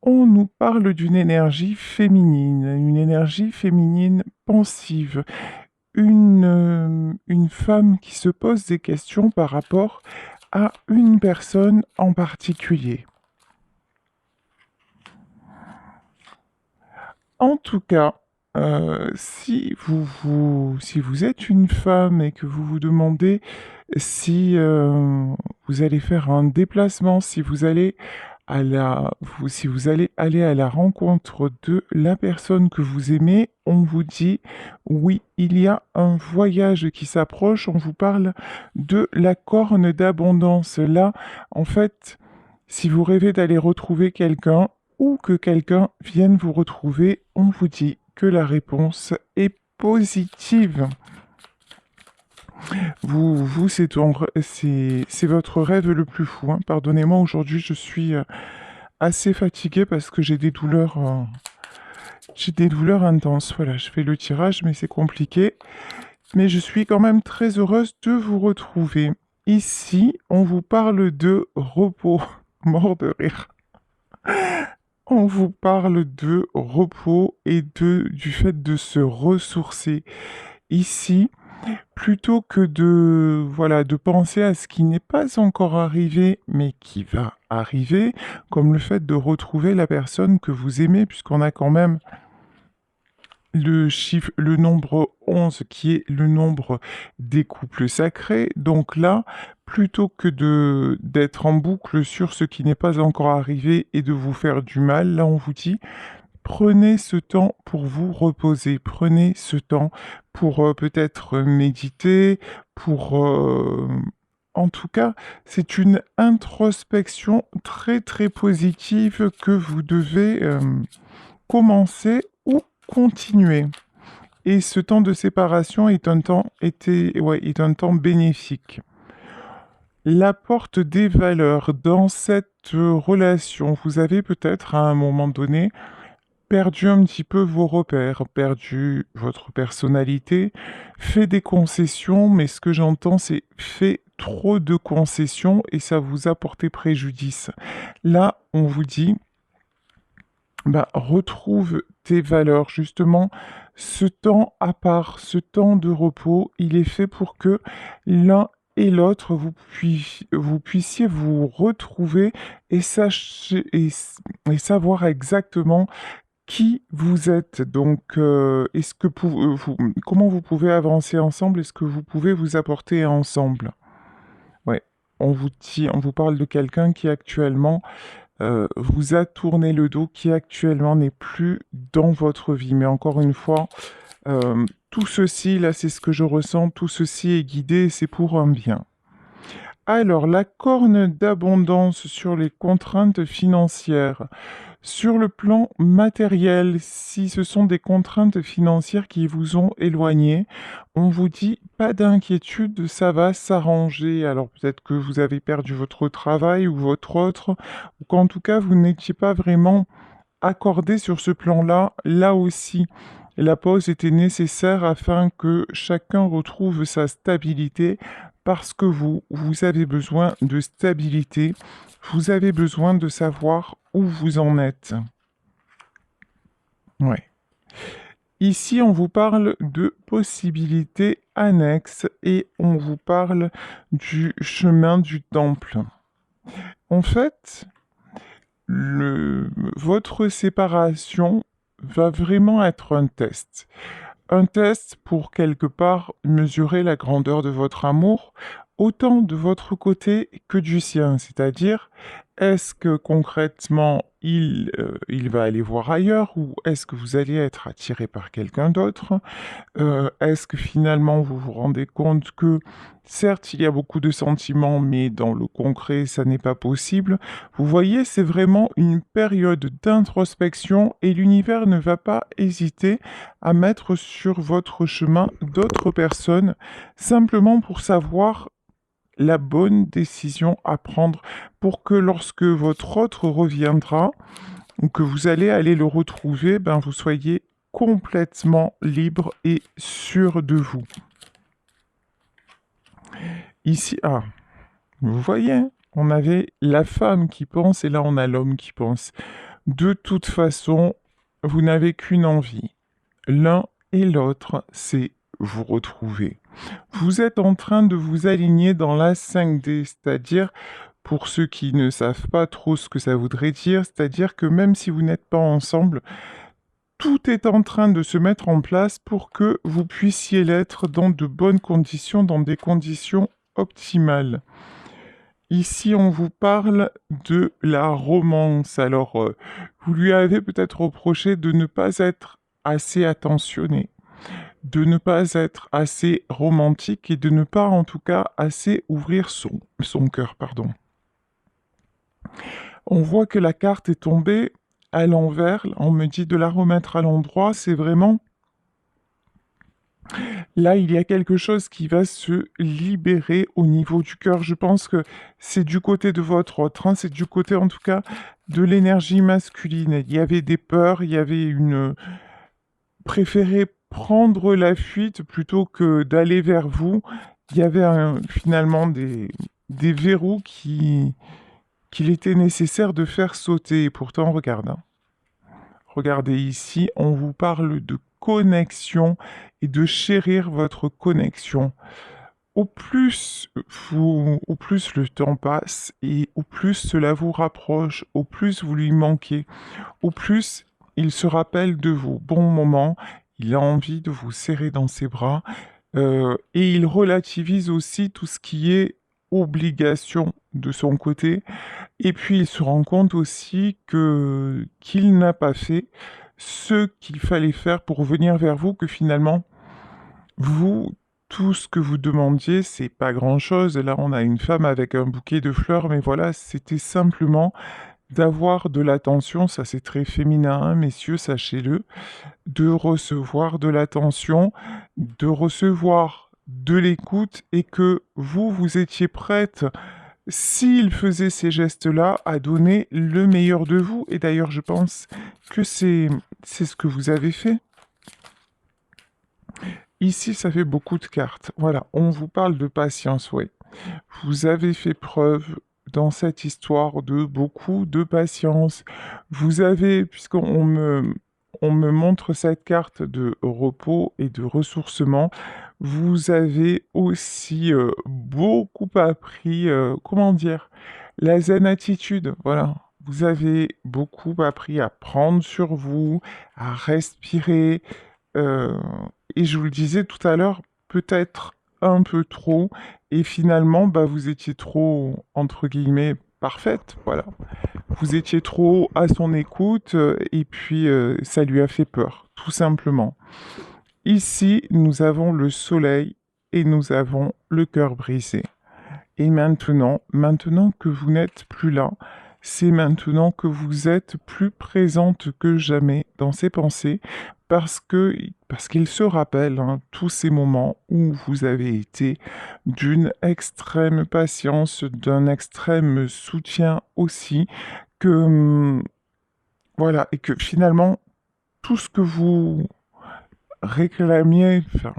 on nous parle d'une énergie féminine pensive, une femme qui se pose des questions par rapport à une personne en particulier. En tout cas, si vous êtes une femme et que vous vous demandez si vous allez faire un déplacement, si vous allez si vous allez aller à la rencontre de la personne que vous aimez, on vous dit oui, il y a un voyage qui s'approche. On vous parle de la corne d'abondance. Là, en fait, si vous rêvez d'aller retrouver quelqu'un ou que quelqu'un vienne vous retrouver, on vous dit que la réponse est positive. C'est votre rêve le plus fou, hein. Pardonnez-moi, aujourd'hui, je suis assez fatiguée parce que j'ai des douleurs intenses. Voilà, je fais le tirage, mais c'est compliqué. Mais je suis quand même très heureuse de vous retrouver. Ici, on vous parle de repos. Mort de rire. On vous parle de repos et du fait de se ressourcer. Ici, plutôt que de penser à ce qui n'est pas encore arrivé, mais qui va arriver, comme le fait de retrouver la personne que vous aimez, puisqu'on a quand même le nombre 11 qui est le nombre des couples sacrés. Donc là, plutôt que d'être en boucle sur ce qui n'est pas encore arrivé et de vous faire du mal, là on vous dit prenez ce temps pour vous reposer, prenez ce temps pour peut-être méditer, en tout cas, c'est une introspection très très positive que vous devez commencer ou continuer. Et ce temps de séparation est un temps bénéfique. L'apporte des valeurs dans cette relation. Vous avez peut-être à un moment donné perdu un petit peu vos repères, perdu votre personnalité, fait des concessions, mais ce que j'entends, c'est fait trop de concessions et ça vous a porté préjudice. Là, on vous dit, bah, retrouve tes valeurs, justement, ce temps à part, ce temps de repos, il est fait pour que l'un et l'autre, vous puissiez vous retrouver et, et savoir exactement qui vous êtes. Donc, comment vous pouvez avancer ensemble? Est-ce que vous pouvez vous apporter ensemble? Ouais. On vous parle de quelqu'un qui actuellement vous a tourné le dos, qui actuellement n'est plus dans votre vie. Mais encore une fois, tout ceci, là, c'est ce que je ressens, tout ceci est guidé, c'est pour un bien. Alors, la corne d'abondance sur les contraintes financières. Sur le plan matériel, si ce sont des contraintes financières qui vous ont éloigné, on vous dit pas d'inquiétude, ça va s'arranger. Alors peut-être que vous avez perdu votre travail ou votre autre, ou qu'en tout cas vous n'étiez pas vraiment accordé sur ce plan-là. Là aussi, la pause était nécessaire afin que chacun retrouve sa stabilité parce que vous avez besoin de stabilité, vous avez besoin de savoir où vous en êtes. Ouais. Ici, on vous parle de possibilités annexes et on vous parle du chemin du temple. En fait, votre séparation va vraiment être un test. Un test pour quelque part mesurer la grandeur de votre amour, autant de votre côté que du sien. C'est-à-dire, est-ce que concrètement il va aller voir ailleurs ou est-ce que vous allez être attiré par quelqu'un d'autre? Est-ce que finalement vous vous rendez compte que certes il y a beaucoup de sentiments, mais dans le concret ça n'est pas possible? Vous voyez, c'est vraiment une période d'introspection et l'univers ne va pas hésiter à mettre sur votre chemin d'autres personnes simplement pour savoir la bonne décision à prendre pour que lorsque votre autre reviendra ou que vous allez aller le retrouver, ben vous soyez complètement libre et sûr de vous. Ici, vous voyez, hein, on avait la femme qui pense et là on a l'homme qui pense. De toute façon, vous n'avez qu'une envie. L'un et l'autre, c'est vous retrouver. Vous êtes en train de vous aligner dans la 5D, c'est-à-dire, pour ceux qui ne savent pas trop ce que ça voudrait dire, c'est-à-dire que même si vous n'êtes pas ensemble, tout est en train de se mettre en place pour que vous puissiez l'être dans de bonnes conditions, dans des conditions optimales. Ici, on vous parle de la romance. Alors, vous lui avez peut-être reproché de ne pas être assez attentionné, de ne pas être assez romantique et de ne pas, en tout cas, assez ouvrir son cœur, pardon. On voit que la carte est tombée à l'envers. On me dit de la remettre à l'endroit. C'est vraiment... Là, il y a quelque chose qui va se libérer au niveau du cœur. Je pense que c'est du côté de votre autre, hein, c'est du côté en tout cas de l'énergie masculine. Il y avait des peurs, il y avait une... Préférer prendre la fuite plutôt que d'aller vers vous. Il y avait finalement des verrous qu'il était nécessaire de faire sauter. Et pourtant, regarde, hein. Regardez ici, on vous parle de connexion et de chérir votre connexion. Au plus le temps passe et au plus cela vous rapproche, au plus vous lui manquez, au plus il se rappelle de vos bons moments, il a envie de vous serrer dans ses bras et il relativise aussi tout ce qui est obligation de son côté. Et puis il se rend compte aussi que qu'il n'a pas fait ce qu'il fallait faire pour venir vers vous, que finalement, vous, tout ce que vous demandiez, c'est pas grand-chose. Là, on a une femme avec un bouquet de fleurs, mais voilà, c'était simplement d'avoir de l'attention, ça c'est très féminin, hein, messieurs, sachez-le, de recevoir de l'attention, de recevoir de l'écoute et que vous, vous étiez prête s'il faisait ces gestes-là, à donner le meilleur de vous. Et d'ailleurs, je pense que c'est ce que vous avez fait. Ici, ça fait beaucoup de cartes. Voilà, on vous parle de patience, oui. Vous avez fait preuve dans cette histoire de beaucoup de patience. Vous avez, on me montre cette carte de repos et de ressourcement, vous avez aussi beaucoup appris, comment dire, la zen attitude, voilà. Vous avez beaucoup appris à prendre sur vous, à respirer, euh, et je vous le disais tout à l'heure, peut-être un peu trop, et finalement, bah, vous étiez trop, entre guillemets, parfaite, voilà. Vous étiez trop à son écoute, et puis ça lui a fait peur, tout simplement. Ici, nous avons le soleil et nous avons le cœur brisé. Et maintenant que vous n'êtes plus là, c'est maintenant que vous êtes plus présente que jamais dans ses pensées, parce qu'il se rappelle, hein, tous ces moments où vous avez été d'une extrême patience, d'un extrême soutien aussi, que voilà, et que finalement tout ce que vous réclamiez, enfin,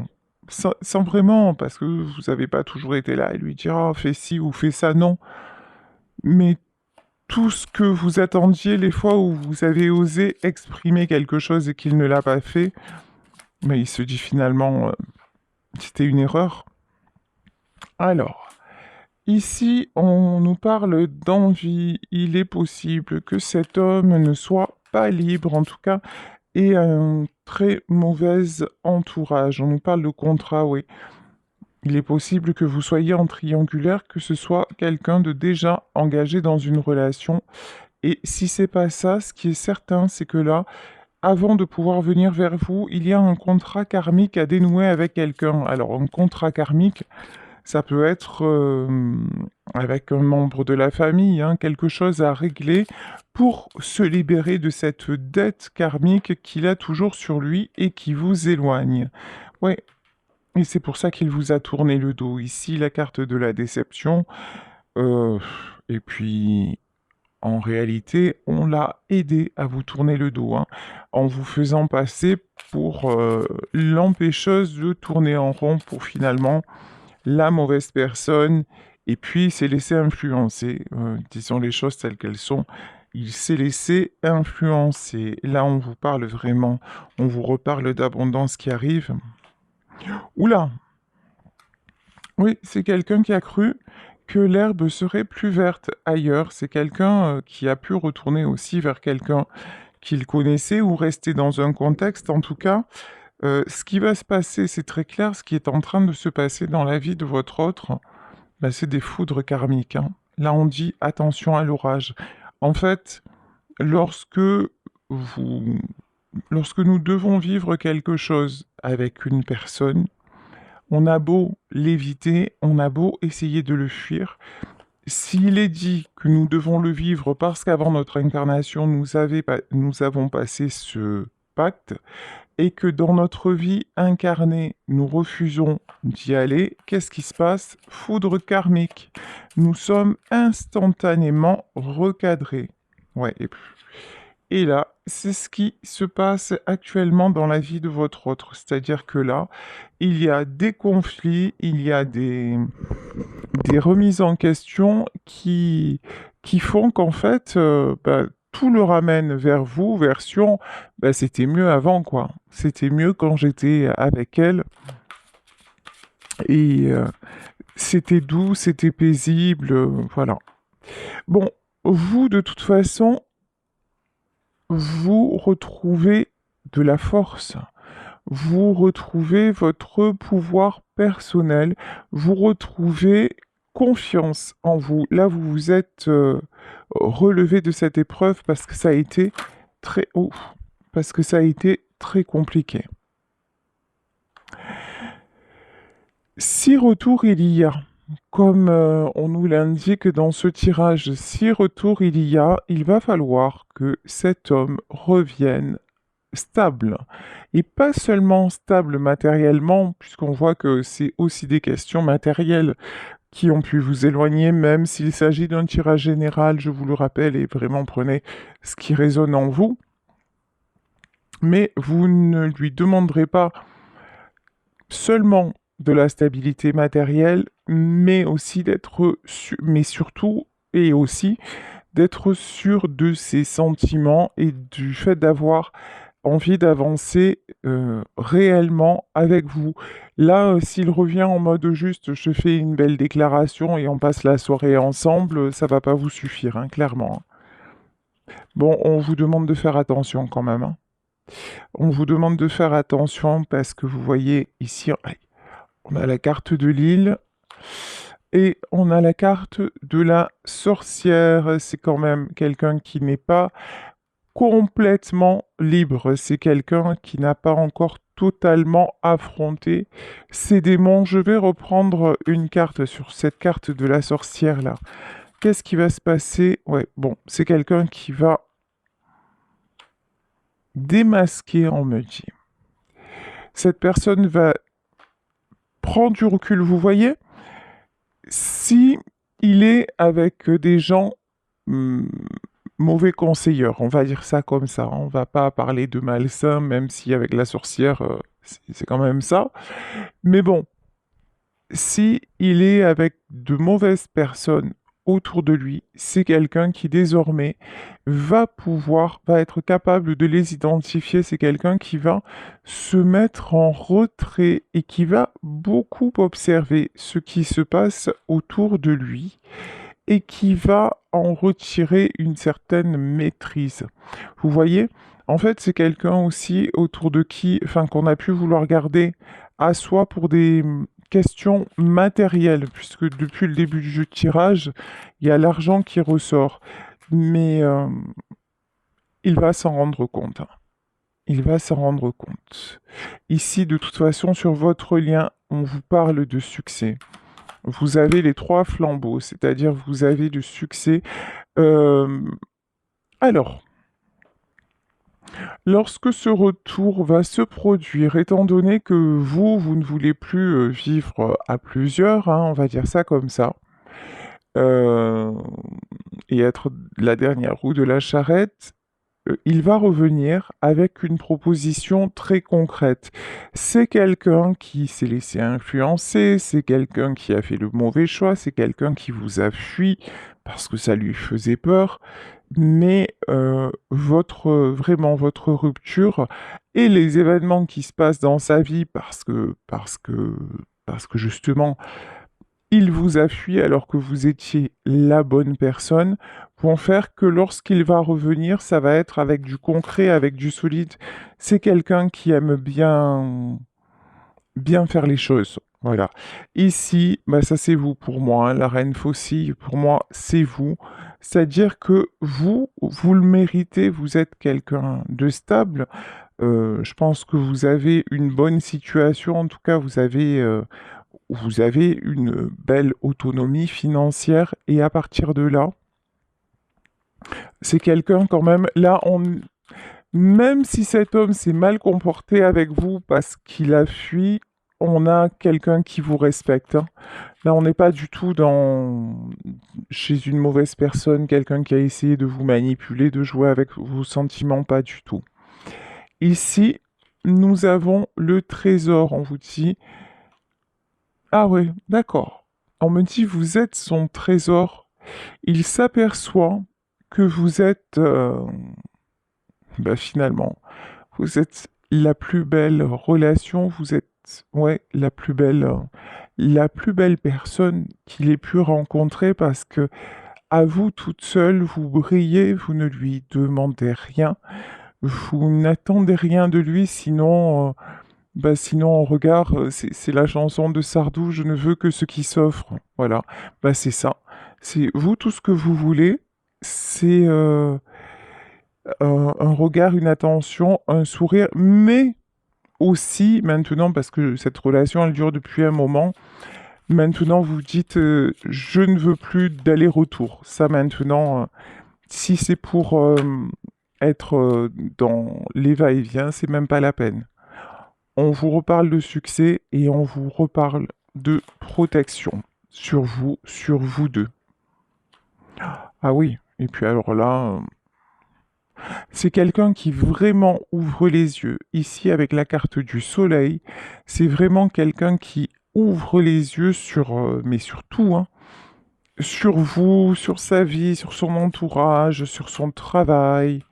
sans vraiment, parce que vous n'avez pas toujours été là et lui dire ah, fais ci ou fais ça, non. Mais tout ce que vous attendiez, les fois où vous avez osé exprimer quelque chose et qu'il ne l'a pas fait, mais il se dit finalement c'était une erreur. Alors, ici, on nous parle d'envie. Il est possible que cet homme ne soit pas libre, en tout cas, et un très mauvais entourage. On nous parle de contrat, oui. Il est possible que vous soyez en triangulaire, que ce soit quelqu'un de déjà engagé dans une relation. Et si c'est pas ça, ce qui est certain, c'est que là, avant de pouvoir venir vers vous, il y a un contrat karmique à dénouer avec quelqu'un. Alors, un contrat karmique, ça peut être avec un membre de la famille, hein, quelque chose à régler pour se libérer de cette dette karmique qu'il a toujours sur lui et qui vous éloigne. Ouais, et c'est pour ça qu'il vous a tourné le dos. Ici, la carte de la déception. Euh, et puis, en réalité, on l'a aidé à vous tourner le dos, hein, en vous faisant passer pour l'empêcheuse de tourner en rond pour finalement la mauvaise personne. Et puis, il s'est laissé influencer, disons les choses telles qu'elles sont. il s'est laissé influencer. Là, on vous parle vraiment, on vous reparle d'abondance qui arrive. Oula! Oui, c'est quelqu'un qui a cru que l'herbe serait plus verte ailleurs. C'est quelqu'un qui a pu retourner aussi vers quelqu'un qu'il connaissait ou rester dans un contexte. En tout cas, ce qui va se passer, c'est très clair, ce qui est en train de se passer dans la vie de votre autre, bah, c'est des foudres karmiques, hein. Là, on dit attention à l'orage. En fait, lorsque vous, lorsque nous devons vivre quelque chose avec une personne, on a beau l'éviter, on a beau essayer de le fuir. S'il est dit que nous devons le vivre parce qu'avant notre incarnation, nous avons passé ce pacte, et que dans notre vie incarnée, nous refusons d'y aller, qu'est-ce qui se passe? Foudre karmique. Nous sommes instantanément recadrés. Ouais, et là, c'est ce qui se passe actuellement dans la vie de votre autre. C'est-à-dire que là, il y a des conflits, il y a des remises en question qui font qu'en fait, tout le ramène vers vous, version, c'était mieux avant, quoi. C'était mieux quand j'étais avec elle. Et c'était doux, c'était paisible, voilà. Bon, vous, de toute façon, vous retrouvez de la force. Vous retrouvez votre pouvoir personnel, vous retrouvez confiance en vous. Là, vous vous êtes relevé de cette épreuve parce que ça a été très haut, parce que ça a été très compliqué. Si retour il y a, comme on nous l'indique dans ce tirage, si retour il y a, il va falloir que cet homme revienne stable. Et pas seulement stable matériellement, puisqu'on voit que c'est aussi des questions matérielles qui ont pu vous éloigner, même s'il s'agit d'un tirage général, je vous le rappelle, et vraiment prenez ce qui résonne en vous. Mais vous ne lui demanderez pas seulement de la stabilité matérielle, mais aussi mais surtout et aussi d'être sûr de ses sentiments et du fait d'avoir envie d'avancer réellement avec vous. Là, s'il revient en mode juste je fais une belle déclaration et on passe la soirée ensemble, ça va pas vous suffire, hein, clairement. Bon, on vous demande de faire attention quand même, hein. On vous demande de faire attention parce que vous voyez ici, on a la carte de l'île et on a la carte de la sorcière. C'est quand même quelqu'un qui n'est pas complètement libre. C'est quelqu'un qui n'a pas encore totalement affronté ses démons. Je vais reprendre une carte sur cette carte de la sorcière là. Qu'est-ce qui va se passer? Ouais, bon, c'est quelqu'un qui va démasquer, on me dit. Cette personne va prendre du recul, vous voyez? Si il est avec des gens mauvais conseilleurs, on va dire ça comme ça. On va pas parler de malsain, même si avec la sorcière, c'est quand même ça. Mais bon, si il est avec de mauvaises personnes autour de lui, c'est quelqu'un qui désormais va être capable de les identifier. C'est quelqu'un qui va se mettre en retrait et qui va beaucoup observer ce qui se passe autour de lui et qui va en retirer une certaine maîtrise. Vous voyez, en fait, c'est quelqu'un aussi autour de qui, enfin, qu'on a pu vouloir garder à soi pour des questions matérielles, puisque depuis le début du tirage, il y a l'argent qui ressort. Mais il va s'en rendre compte, hein. Il va s'en rendre compte. Ici, de toute façon, sur votre lien, on vous parle de succès. Vous avez les 3 flambeaux, c'est-à-dire vous avez du succès. Alors, lorsque ce retour va se produire, étant donné que vous ne voulez plus vivre à plusieurs, hein, on va dire ça comme ça, euh, et être la dernière roue de la charrette, il va revenir avec une proposition très concrète. C'est quelqu'un qui s'est laissé influencer, c'est quelqu'un qui a fait le mauvais choix, c'est quelqu'un qui vous a fui parce que ça lui faisait peur. mais vraiment votre rupture et les événements qui se passent dans sa vie parce que justement, il vous a fui alors que vous étiez la bonne personne, vont faire que lorsqu'il va revenir, ça va être avec du concret, avec du solide. C'est quelqu'un qui aime bien faire les choses. Voilà. Ici, bah ça c'est vous pour moi, hein. La reine faucille, pour moi, c'est vous. C'est-à-dire que vous le méritez, vous êtes quelqu'un de stable. Je pense que vous avez une bonne situation, en tout cas, vous avez une belle autonomie financière et à partir de là, c'est quelqu'un quand même, là, même si cet homme s'est mal comporté avec vous parce qu'il a fui, on a quelqu'un qui vous respecte, hein. Là, on n'est pas du tout chez une mauvaise personne, quelqu'un qui a essayé de vous manipuler, de jouer avec vos sentiments, pas du tout. Ici, nous avons le trésor, on vous dit. Ah ouais, d'accord. On me dit, vous êtes son trésor. Il s'aperçoit que vous êtes, finalement, vous êtes la plus belle relation, vous êtes, ouais, la plus belle personne qu'il ait pu rencontrer parce que à vous toute seule, vous brillez, vous ne lui demandez rien, vous n'attendez rien de lui, sinon en regard, c'est la chanson de Sardou, je ne veux que ce qui s'offre. Voilà, c'est ça. C'est vous tout ce que vous voulez, c'est un regard, une attention, un sourire, mais aussi maintenant, parce que cette relation, elle dure depuis un moment, maintenant vous dites, je ne veux plus d'aller-retour. Ça maintenant, si c'est pour être dans les va-et-vient, c'est même pas la peine. On vous reparle de succès et on vous reparle de protection sur vous deux. Ah oui, et puis alors là, c'est quelqu'un qui vraiment ouvre les yeux. Ici, avec la carte du soleil, c'est vraiment quelqu'un qui ouvre les yeux mais sur tout, hein. Sur vous, sur sa vie, sur son entourage, sur son travail.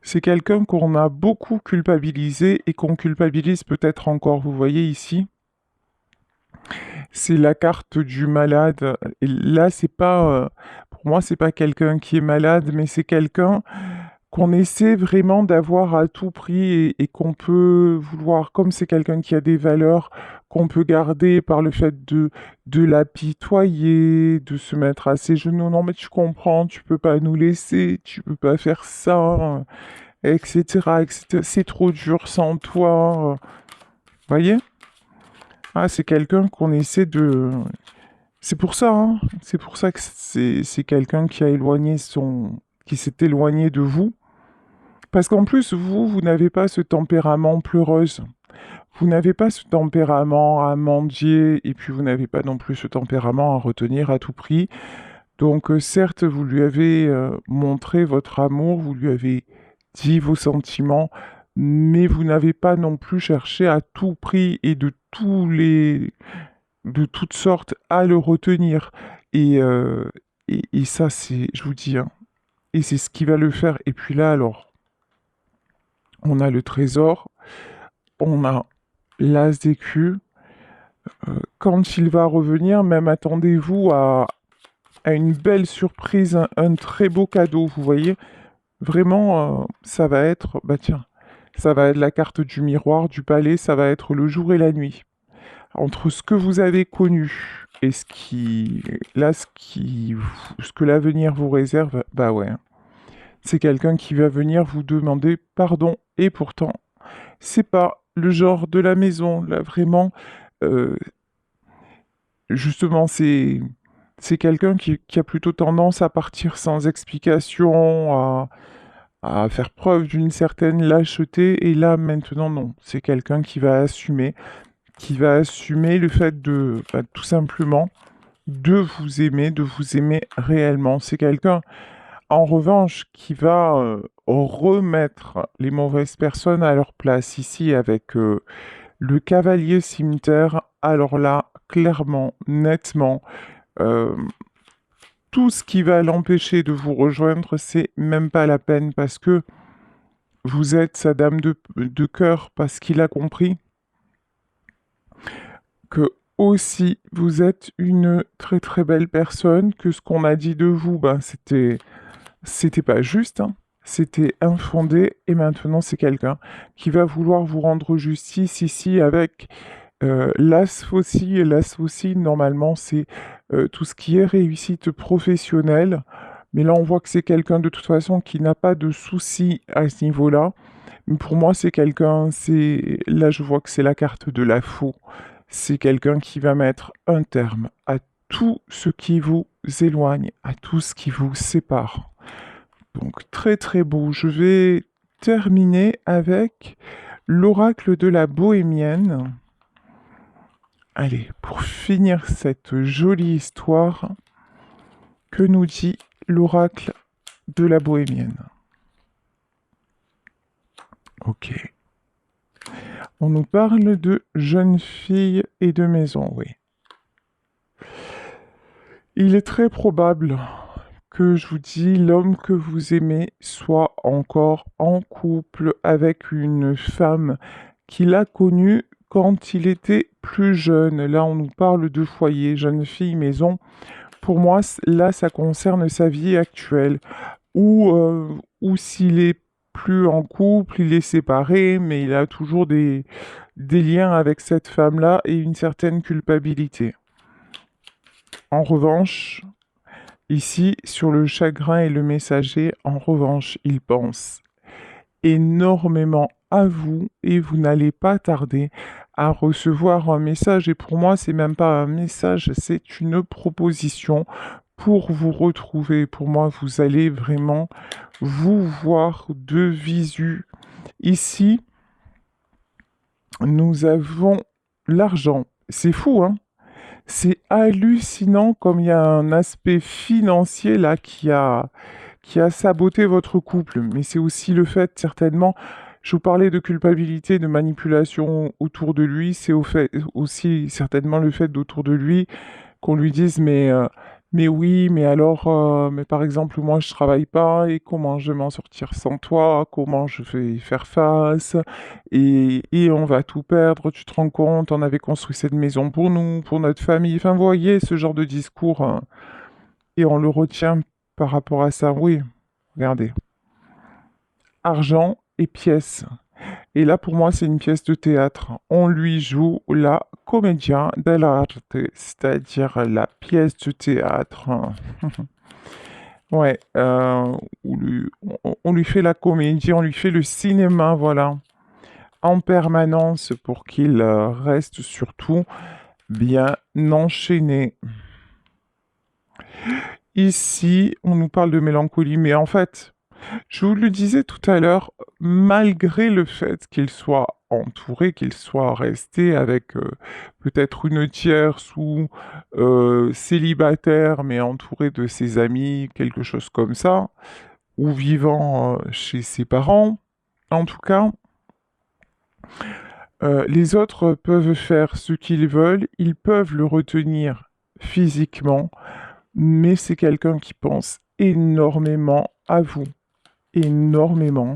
C'est quelqu'un qu'on a beaucoup culpabilisé et qu'on culpabilise peut-être encore. Vous voyez ici, c'est la carte du malade. Et là, pour moi, c'est pas quelqu'un qui est malade, mais c'est quelqu'un qu'on essaie vraiment d'avoir à tout prix et qu'on peut vouloir, comme c'est quelqu'un qui a des valeurs qu'on peut garder par le fait de l'apitoyer, de se mettre à ses genoux. Non, mais tu comprends, tu peux pas nous laisser, tu peux pas faire ça, etc., etc. C'est trop dur sans toi. Voyez? Ah, c'est quelqu'un qu'on essaie de. C'est pour ça, hein. C'est pour ça que c'est quelqu'un qui s'est éloigné de vous. Parce qu'en plus, vous n'avez pas ce tempérament pleureuse. Vous n'avez pas ce tempérament à mendier, et puis vous n'avez pas non plus ce tempérament à retenir à tout prix. Donc, certes, vous lui avez montré votre amour, vous lui avez dit vos sentiments, mais vous n'avez pas non plus cherché à tout prix et de toutes sortes à le retenir. Et ça, je vous dis, hein, et c'est ce qui va le faire. Et puis là, alors, on a le trésor, on a l'as d'écu. Quand il va revenir, même attendez-vous à une belle surprise, un très beau cadeau, vous voyez. Vraiment, ça va être, tiens, ça va être la carte du miroir, du palais, ça va être le jour et la nuit. Entre ce que vous avez connu et ce que l'avenir vous réserve, bah ouais, hein. C'est quelqu'un qui va venir vous demander pardon et pourtant, c'est pas le genre de la maison, là vraiment, euh, justement, c'est quelqu'un qui a plutôt tendance à partir sans explication, à faire preuve d'une certaine lâcheté, et là maintenant non, c'est quelqu'un qui va assumer le fait tout simplement de vous aimer réellement. C'est quelqu'un, en revanche, qui va remettre les mauvaises personnes à leur place ici avec le cavalier cimetière. Alors là, clairement, nettement, euh, tout ce qui va l'empêcher de vous rejoindre, c'est même pas la peine parce que vous êtes sa dame de cœur, parce qu'il a compris que aussi vous êtes une très très belle personne, que ce qu'on a dit de vous, ben c'était pas juste, hein. C'était infondé et maintenant c'est quelqu'un qui va vouloir vous rendre justice ici avec l'as aussi. Et l'as aussi, normalement, c'est tout ce qui est réussite professionnelle. Mais là, on voit que c'est quelqu'un de toute façon qui n'a pas de soucis à ce niveau-là. Mais pour moi, c'est quelqu'un, c'est là, je vois que c'est la carte de la faux. C'est quelqu'un qui va mettre un terme à tout ce qui vous éloigne, à tout ce qui vous sépare. Donc très très beau. Je vais terminer avec l'oracle de la bohémienne. Allez, pour finir cette jolie histoire, que nous dit l'oracle de la bohémienne? Ok. On nous parle de jeune fille et de maison, oui. Il est très probable que, je vous dis, l'homme que vous aimez soit encore en couple avec une femme qu'il a connue quand il était plus jeune. Là, on nous parle de foyer, jeune fille, maison. Pour moi, là, ça concerne sa vie actuelle. Ou s'il est plus en couple, il est séparé, mais il a toujours des liens avec cette femme-là et une certaine culpabilité. En revanche, ici, sur le chagrin et le messager, en revanche, il pense énormément à vous et vous n'allez pas tarder à recevoir un message. Et pour moi, c'est même pas un message, c'est une proposition pour vous retrouver. Pour moi, vous allez vraiment vous voir de visu. Ici, nous avons l'argent. C'est fou, hein? C'est hallucinant comme il y a un aspect financier là qui a saboté votre couple. Mais c'est aussi le fait, certainement, je vous parlais de culpabilité, de manipulation autour de lui, c'est au fait, aussi certainement le fait d'autour de lui qu'on lui dise mais oui, mais alors, mais par exemple, moi je travaille pas et comment je vais m'en sortir sans toi, comment je vais faire face et on va tout perdre, tu te rends compte, on avait construit cette maison pour nous, pour notre famille, enfin vous voyez ce genre de discours et on le retient par rapport à ça, oui, regardez, argent et pièces. Et là, pour moi, c'est une pièce de théâtre. On lui joue la commedia dell'arte, c'est-à-dire la pièce de théâtre. Ouais, on lui fait la comédie, on lui fait le cinéma, voilà, en permanence pour qu'il reste surtout bien enchaîné. Ici, on nous parle de mélancolie, mais en fait, je vous le disais tout à l'heure, malgré le fait qu'il soit entouré, qu'il soit resté avec peut-être une tierce ou célibataire, mais entouré de ses amis, quelque chose comme ça, ou vivant chez ses parents, en tout cas, les autres peuvent faire ce qu'ils veulent, ils peuvent le retenir physiquement, mais c'est quelqu'un qui pense énormément à vous, énormément.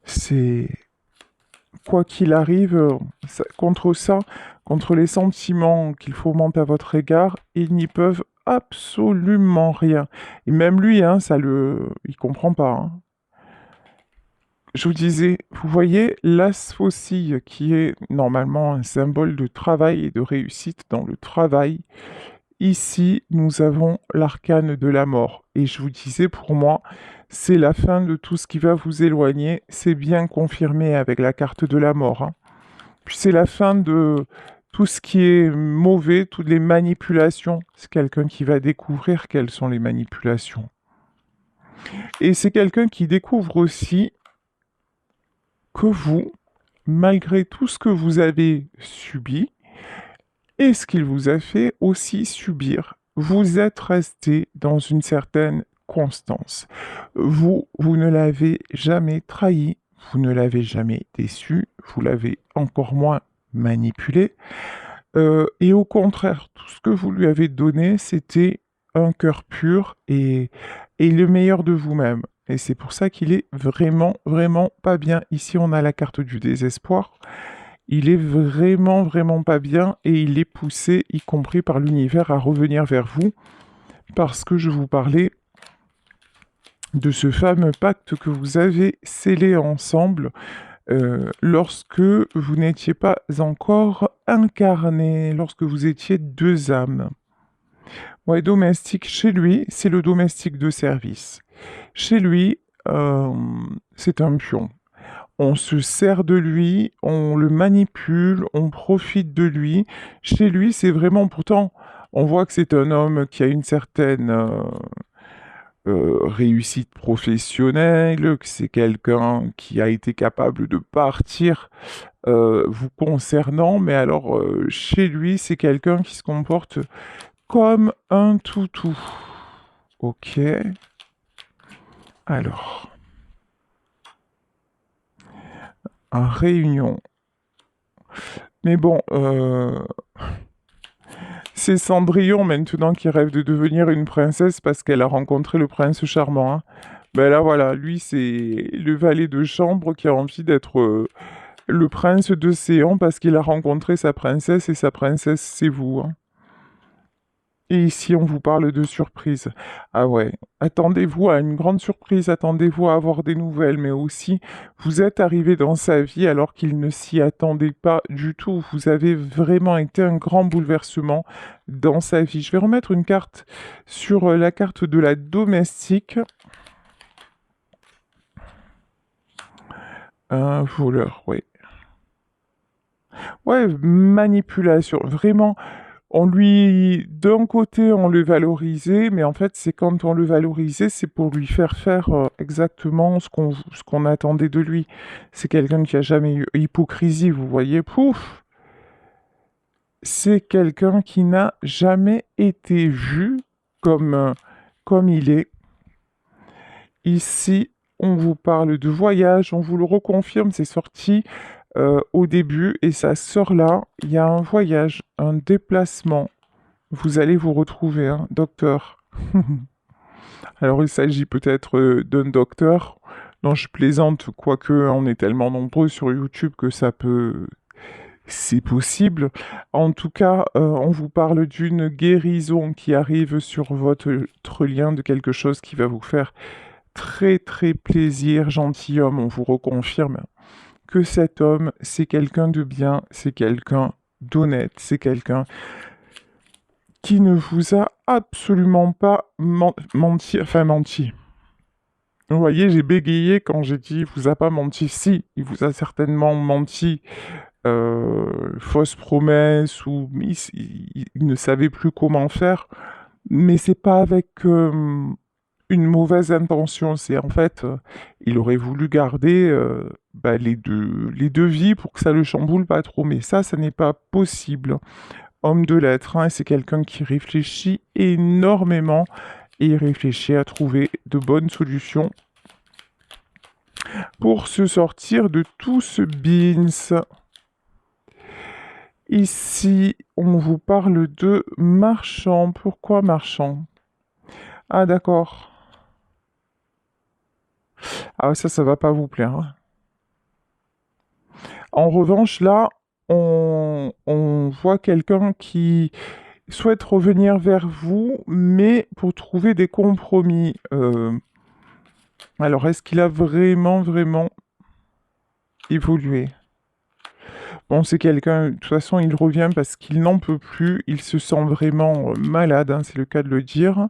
C'est quoi qu'il arrive, contre ça, contre les sentiments qu'il fomente à votre égard, ils n'y peuvent absolument rien. Et même lui, hein, il comprend pas, hein. Je vous disais, vous voyez l'as faucille qui est normalement un symbole de travail et de réussite dans le travail. Ici, nous avons l'arcane de la mort. Et je vous disais, pour moi, c'est la fin de tout ce qui va vous éloigner. C'est bien confirmé avec la carte de la mort, hein. Puis c'est la fin de tout ce qui est mauvais, toutes les manipulations. C'est quelqu'un qui va découvrir quelles sont les manipulations. Et c'est quelqu'un qui découvre aussi que vous, malgré tout ce que vous avez subi, et ce qu'il vous a fait aussi subir, vous êtes resté dans une certaine constance. Vous ne l'avez jamais trahi, vous ne l'avez jamais déçu, vous l'avez encore moins manipulé. Et au contraire, tout ce que vous lui avez donné, c'était un cœur pur et le meilleur de vous-même. Et c'est pour ça qu'il est vraiment, vraiment pas bien. Ici, on a la carte du désespoir. Il est vraiment, vraiment pas bien et il est poussé, y compris par l'univers, à revenir vers vous parce que je vous parlais de ce fameux pacte que vous avez scellé ensemble lorsque vous n'étiez pas encore incarné, lorsque vous étiez deux âmes. Ouais, domestique, chez lui, c'est le domestique de service. Chez lui, c'est un pion. On se sert de lui, on le manipule, on profite de lui. Chez lui, c'est vraiment, pourtant, on voit que c'est un homme qui a une certaine réussite professionnelle, que c'est quelqu'un qui a été capable de partir vous concernant, mais alors chez lui, c'est quelqu'un qui se comporte comme un toutou. Ok. Alors, en réunion. Mais bon, c'est Cendrillon maintenant qui rêve de devenir une princesse parce qu'elle a rencontré le prince charmant, hein. Ben là voilà, lui c'est le valet de chambre qui a envie d'être le prince d'Océan parce qu'il a rencontré sa princesse et sa princesse c'est vous, hein. Et ici, on vous parle de surprise. Ah ouais, attendez-vous à une grande surprise, attendez-vous à avoir des nouvelles, mais aussi, vous êtes arrivé dans sa vie alors qu'il ne s'y attendait pas du tout. Vous avez vraiment été un grand bouleversement dans sa vie. Je vais remettre une carte sur la carte de la domestique. Un voleur, oui. Ouais, manipulation, vraiment. D'un côté, on le valorisait, mais en fait, c'est quand on le valorisait, c'est pour lui faire faire exactement ce qu'on attendait de lui. C'est quelqu'un qui a jamais eu hypocrisie, vous voyez, pouf! C'est quelqu'un qui n'a jamais été vu comme il est. Ici, on vous parle de voyage, on vous le reconfirme, c'est sorti au début et ça sort là. Il y a un voyage, un déplacement. Vous allez vous retrouver, hein, docteur. Alors, il s'agit peut-être d'un docteur. Non, je plaisante, quoique on est tellement nombreux sur YouTube que ça peut... C'est possible. En tout cas, on vous parle d'une guérison qui arrive sur votre lien, de quelque chose qui va vous faire très très plaisir, gentilhomme. On vous reconfirme que cet homme, c'est quelqu'un de bien, c'est quelqu'un d'honnête, c'est quelqu'un qui ne vous a absolument pas menti, enfin menti. Vous voyez, j'ai bégayé quand j'ai dit il vous a pas menti. Si, il vous a certainement menti, fausse promesse ou il ne savait plus comment faire, mais c'est pas avec une mauvaise intention. C'est en fait, il aurait voulu garder bah, les deux vies pour que ça le chamboule pas trop, mais ça n'est pas possible. Homme de lettres, hein, c'est quelqu'un qui réfléchit énormément et il réfléchit à trouver de bonnes solutions pour se sortir de tout ce beans. Ici, on vous parle de marchand. Pourquoi marchand? Ah d'accord. Ah ça va pas vous plaire, hein. En revanche, là, on voit quelqu'un qui souhaite revenir vers vous, mais pour trouver des compromis. Alors, est-ce qu'il a vraiment, vraiment évolué? Bon, c'est quelqu'un, de toute façon, il revient parce qu'il n'en peut plus, il se sent vraiment malade, hein, c'est le cas de le dire.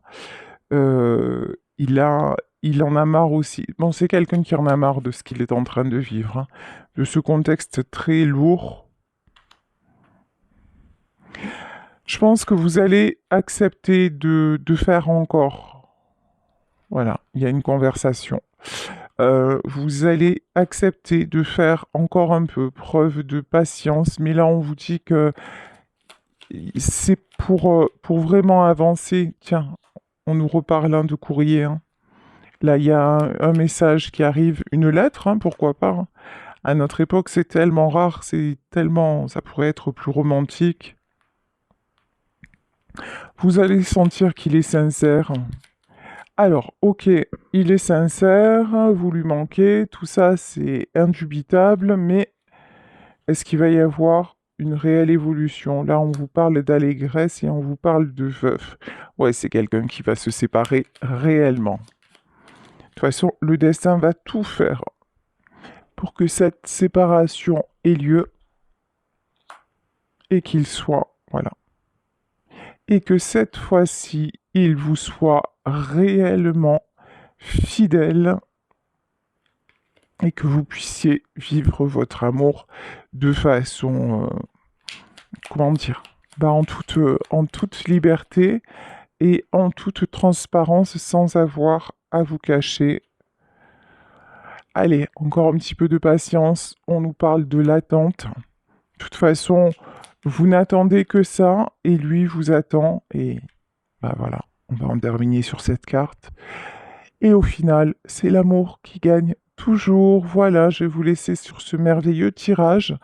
Il en a marre aussi. Bon, c'est quelqu'un qui en a marre de ce qu'il est en train de vivre, hein, de ce contexte très lourd. Je pense que vous allez accepter de faire encore. Voilà, il y a une conversation. Vous allez accepter de faire encore un peu preuve de patience, mais là on vous dit que c'est pour vraiment avancer. Tiens, on nous reparle de courrier, hein. Là, il y a un message qui arrive, une lettre, hein, pourquoi pas, hein. À notre époque, c'est tellement rare, c'est tellement, ça pourrait être plus romantique. Vous allez sentir qu'il est sincère. Alors, ok, il est sincère, vous lui manquez, tout ça c'est indubitable, mais est-ce qu'il va y avoir une réelle évolution? Là, on vous parle d'allégresse et on vous parle de veuf. Ouais, c'est quelqu'un qui va se séparer réellement. De toute façon, le destin va tout faire pour que cette séparation ait lieu et qu'il soit, voilà. Et que cette fois-ci, il vous soit réellement fidèle et que vous puissiez vivre votre amour de façon, comment dire, en toute liberté et en toute transparence sans avoir à vous cacher. Allez, encore un petit peu de patience, on nous parle de l'attente. De toute façon, vous n'attendez que ça et lui vous attend et bah voilà, on va en terminer sur cette carte. Et au final, c'est l'amour qui gagne toujours. Voilà, je vais vous laisser sur ce merveilleux tirage.